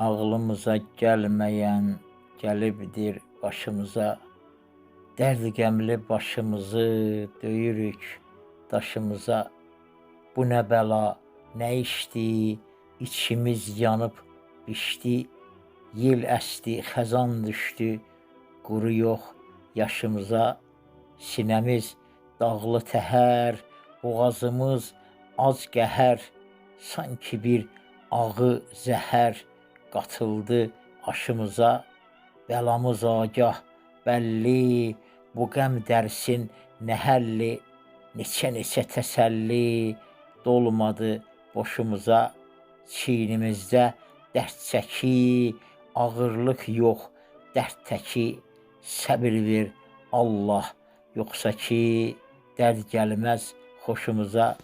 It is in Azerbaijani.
Ağlımıza gəlməyən gəlibdir başımıza. Dərd qəmli başımızı döyürük daşımıza. Bu nə bəla, nə işdi, içimiz yanıb bişdi. Yel əsdi, xəzan düşdü, quru yox yaşımıza. Sinəmiz dağlı təhər, boğazımız ac qəhər. Sanki bir ağı zəhər qatıldı aşımıza. Bəlamız agah bəlli, bu qəm dərsin nə həlli. Neçə təsəlli dolmadı boşumuza. Çiynimizdə dərd çəki, ağırlıq yox dərd təki. Səbir ver Allah, yoxsa ki dərd gəlməz xoşumuza.